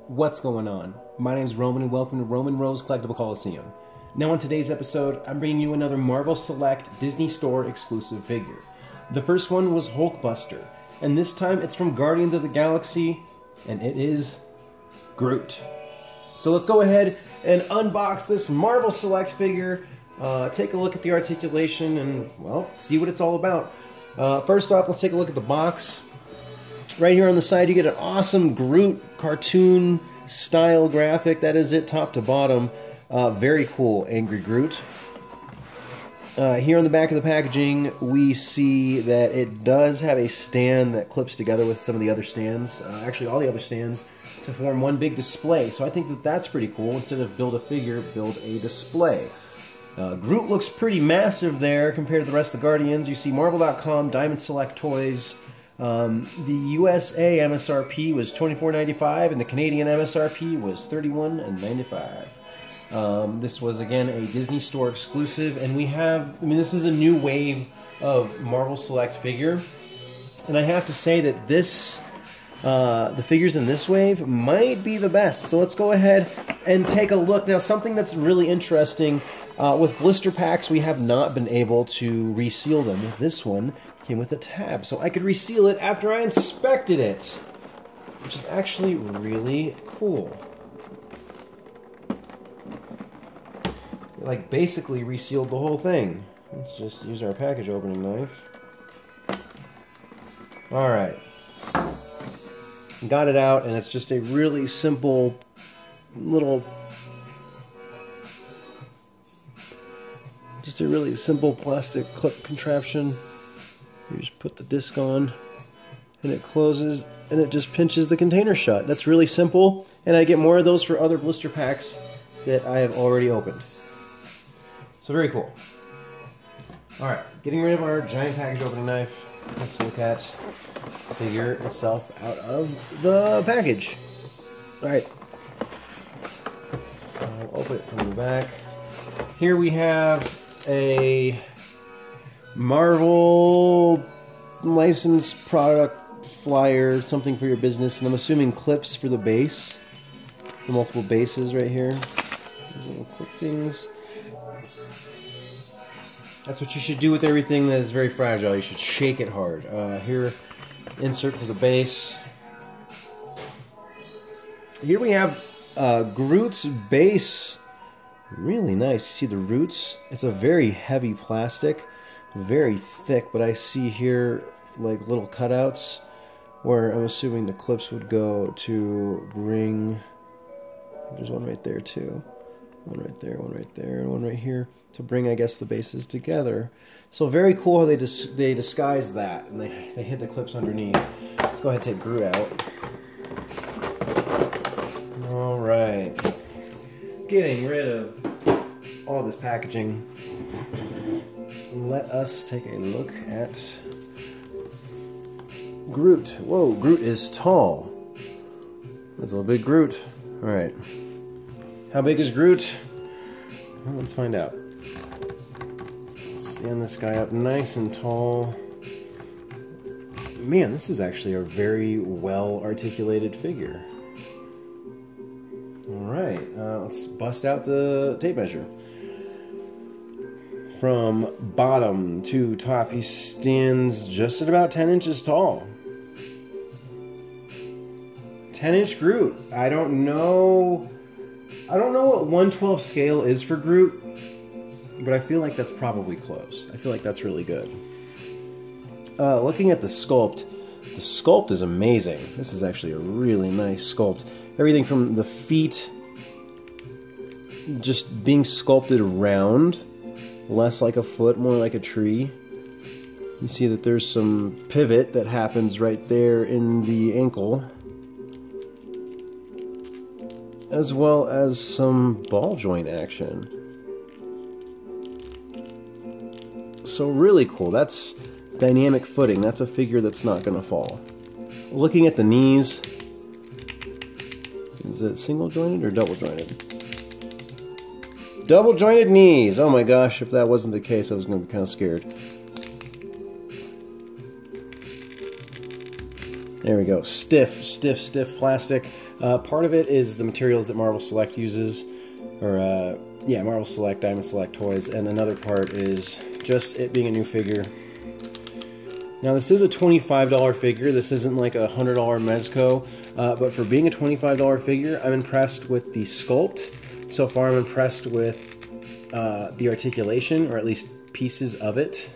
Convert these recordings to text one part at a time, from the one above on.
What's going on? My name's Roman and welcome to Roman Rose Collectible Coliseum. Now on today's episode, I'm bringing you another Marvel Select Disney Store exclusive figure. The first one was Hulkbuster, and this time it's from Guardians of the Galaxy, and it is Groot. So let's go ahead and unbox this Marvel Select figure, take a look at the articulation, and, well, see what it's all about. First off, let's take a look at the box. Right here on the side, you get an awesome Groot cartoon style graphic. That is it, top to bottom. Very cool, Angry Groot. Here on the back of the packaging, we see that it does have a stand that clips together with some of the other stands, actually all the other stands, to form one big display. So I think that that's pretty cool. Instead of build a figure, build a display. Groot looks pretty massive there compared to the rest of the Guardians. You see Marvel.com, Diamond Select Toys. The USA MSRP was $24.95 and the Canadian MSRP was $31.95. This was again a Disney Store exclusive, and we have, this is a new wave of Marvel Select figure, and I have to say that this, the figures in this wave might be the best. So let's go ahead and take a look. Now, something that's really interesting, with blister packs, we have not been able to reseal them. With this one, came with a tab, so I could reseal it after I inspected it, which is actually really cool. Like, basically resealed the whole thing. Let's just use our package opening knife. Alright. Got it out, and it's just a really simple little... Just a really simple plastic clip contraption. You just put the disc on, and it closes, and it just pinches the container shut. That's really simple, and I get more of those for other blister packs that I have already opened. So very cool. Alright, getting rid of our giant package opening knife, let's look at the figure itself out of the package. Alright. I'll open it from the back. Here we have a Marvel licensed product flyer, something for your business, and I'm assuming clips for the base. The multiple bases right here. These little clip things. That's what you should do with everything that is very fragile. You should shake it hard. Here, insert for the base. Here we have Groot's base. Really nice. You see the roots? It's a very heavy plastic, very thick, but I see here like little cutouts where I'm assuming the clips would go to bring... There's one right there too. One right there, one right there, and one right here to bring, I guess, the bases together. So very cool how they disguise that, and they hid the clips underneath. Let's go ahead and take Groot out. Alright. Getting rid of all this packaging. Let us take a look at Groot. Whoa, Groot is tall. That's a little big Groot. Alright. How big is Groot? Well, let's find out. Let's stand this guy up nice and tall. Man, this is actually a very well articulated figure. Alright, let's bust out the tape measure. From bottom to top, he stands just at about 10 inches tall. 10-inch Groot. I don't know what 1/12 scale is for Groot, but I feel like that's probably close. I feel like that's really good. Looking at the sculpt is amazing. This is actually a really nice sculpt. Everything from the feet just being sculpted round, less like a foot, more like a tree. You see that there's some pivot that happens right there in the ankle, as well as some ball joint action. So really cool. That's dynamic footing. That's a figure that's not going to fall. Looking at the knees, is it single jointed or double jointed? Double jointed knees! Oh my gosh, if that wasn't the case, I was going to be kind of scared. There we go. Stiff, stiff, stiff plastic. Part of it is the materials that Marvel Select uses, or yeah, Marvel Select, Diamond Select toys, and another part is just it being a new figure. Now this is a $25 figure. This isn't like a $100 Mezco, but for being a $25 figure, I'm impressed with the sculpt. So far, I'm impressed with the articulation, or at least pieces of it.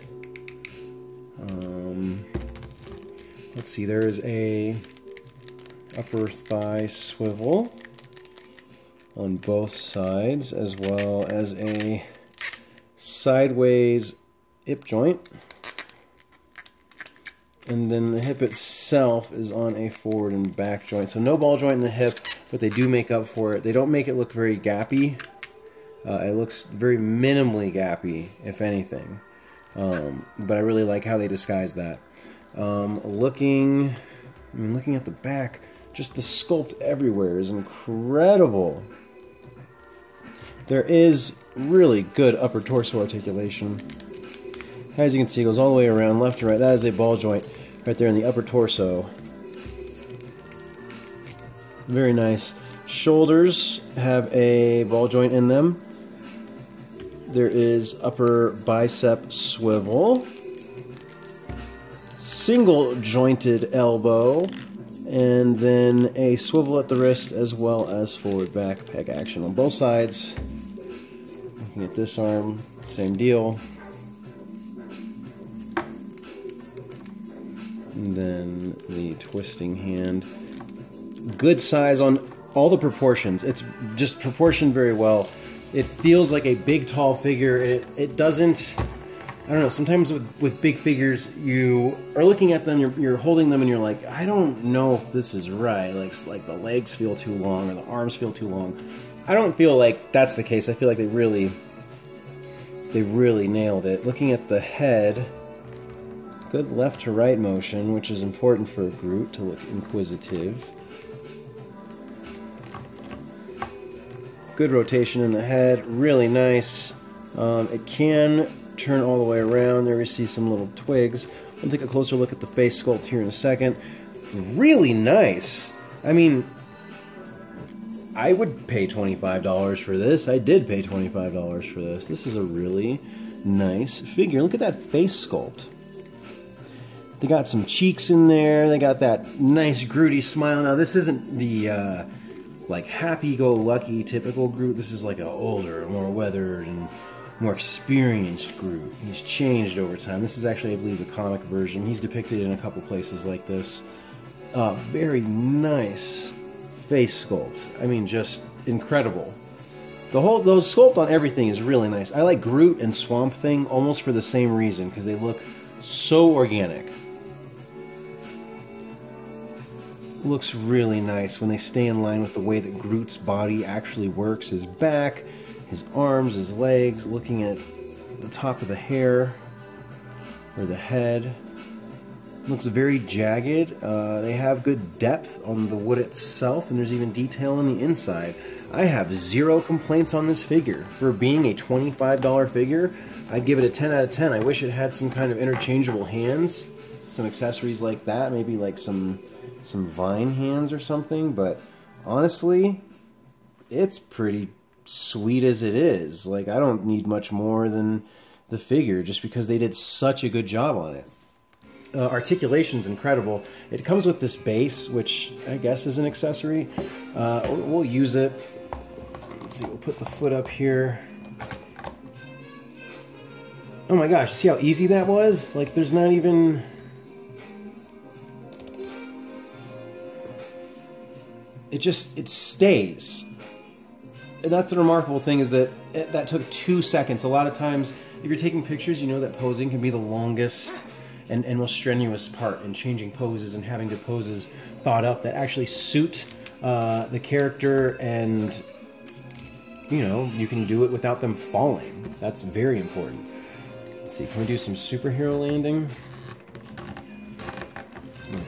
Let's see, there is a upper thigh swivel on both sides, as well as a sideways hip joint. And then the hip itself is on a forward and back joint. So no ball joint in the hip, but they do make up for it. They don't make it look very gappy. It looks very minimally gappy, if anything. But I really like how they disguise that. Looking at the back, just the sculpt everywhere is incredible. There is really good upper torso articulation. As you can see, it goes all the way around, left to right. That is a ball joint right there in the upper torso. Very nice. Shoulders have a ball joint in them. There is upper bicep swivel. Single jointed elbow, and then a swivel at the wrist, as well as forward back peg action on both sides. Looking at this arm, same deal. And then the twisting hand. Good size on all the proportions. It's just proportioned very well. It feels like a big, tall figure. It doesn't... I don't know, sometimes with big figures, you are looking at them, you're holding them, and you're like, I don't know if this is right. Like the legs feel too long, or the arms feel too long. I don't feel like that's the case. I feel like they really nailed it. Looking at the head, good left to right motion, which is important for a Groot to look inquisitive. Good rotation in the head, really nice. It can turn all the way around. There we see some little twigs. We'll take a closer look at the face sculpt here in a second. Really nice. I mean, I would pay $25 for this. I did pay $25 for this. This is a really nice figure. Look at that face sculpt. They got some cheeks in there. They got that nice Grooty smile. Now, this isn't the like happy-go-lucky typical Groot. This is like an older, more weathered, and more experienced Groot. He's changed over time. This is actually, I believe, the comic version. He's depicted in a couple places like this. Very nice face sculpt. I mean, just incredible. Those sculpt on everything is really nice. I like Groot and Swamp Thing almost for the same reason, because they look so organic. Looks really nice when they stay in line with the way that Groot's body actually works. His back, his arms, his legs, looking at the top of the hair, or the head. Looks very jagged. They have good depth on the wood itself, and there's even detail on the inside. I have zero complaints on this figure. For being a $25 figure, I'd give it a 10 out of 10. I wish it had some kind of interchangeable hands, some accessories like that, maybe like some vine hands or something, but honestly, it's pretty sweet as it is. Like, I don't need much more than the figure just because they did such a good job on it. Articulation's incredible. It comes with this base, which I guess is an accessory. We'll use it. Let's see, we'll put the foot up here. Oh my gosh, see how easy that was? Like, there's not even... It stays. And that's the remarkable thing, is that that took 2 seconds. A lot of times, if you're taking pictures, you know that posing can be the longest and most strenuous part in changing poses and having the poses thought up that actually suit the character, and you know, you can do it without them falling. That's very important. Let's see, can we do some superhero landing?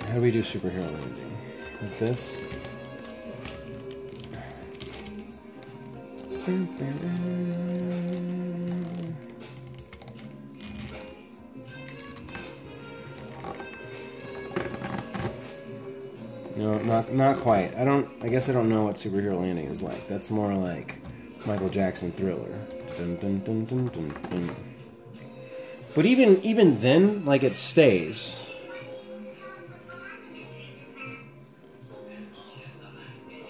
How do we do superhero landing? Like this? not quite. I guess I don't know what Superhero Landing is like. That's more like Michael Jackson Thriller. Dun, dun, dun, dun, dun, dun. But even then, like, it stays.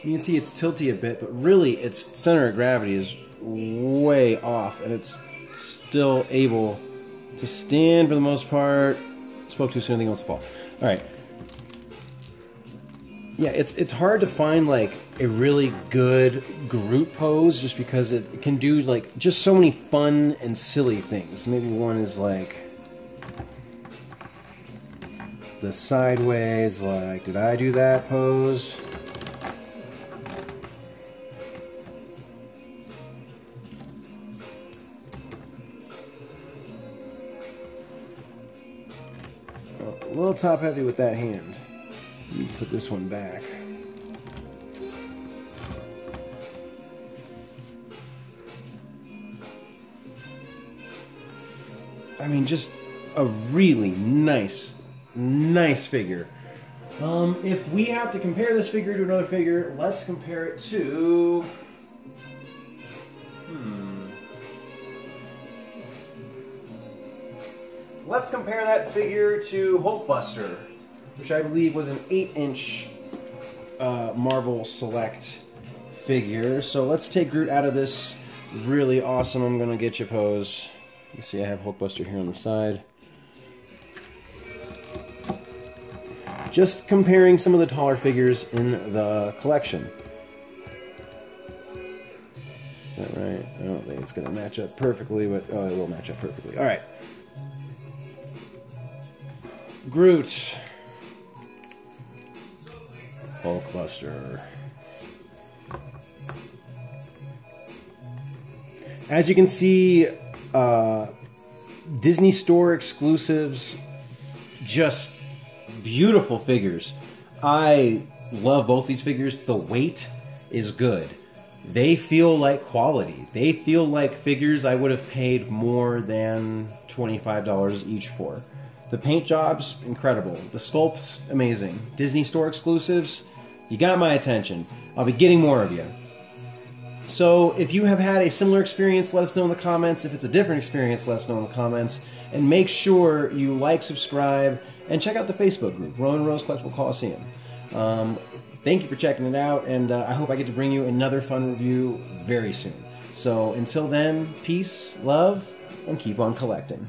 You can see it's tilty a bit, but really its center of gravity is way off, and it's still able to stand for the most part. Spoke too soon, anything else to fall. All right. Yeah, it's hard to find like a really good Groot pose just because it can do like just so many fun and silly things. Maybe one is like the sideways, like, did I do that pose? A little top heavy with that hand. You put this one back. I mean, just a really nice figure. If we have to compare this figure to another figure, let's compare it to... Let's compare that figure to Hulkbuster, which I believe was an 8-inch Marvel Select figure. So let's take Groot out of this really awesome I'm gonna get you pose. You see I have Hulkbuster here on the side. Just comparing some of the taller figures in the collection. Is that right? I don't think it's gonna match up perfectly, but oh, it will match up perfectly. All right. Groot. Hulkbuster. As you can see, Disney Store exclusives, just beautiful figures. I love both these figures. The weight is good. They feel like quality. They feel like figures I would have paid more than $25 each for. The paint job's incredible. The sculpt's amazing. Disney Store exclusives, you got my attention. I'll be getting more of you. So if you have had a similar experience, let us know in the comments. If it's a different experience, let us know in the comments. And make sure you like, subscribe, and check out the Facebook group, Roman Rose Collectible Coliseum. Thank you for checking it out, and I hope I get to bring you another fun review very soon. So until then, peace, love, and keep on collecting.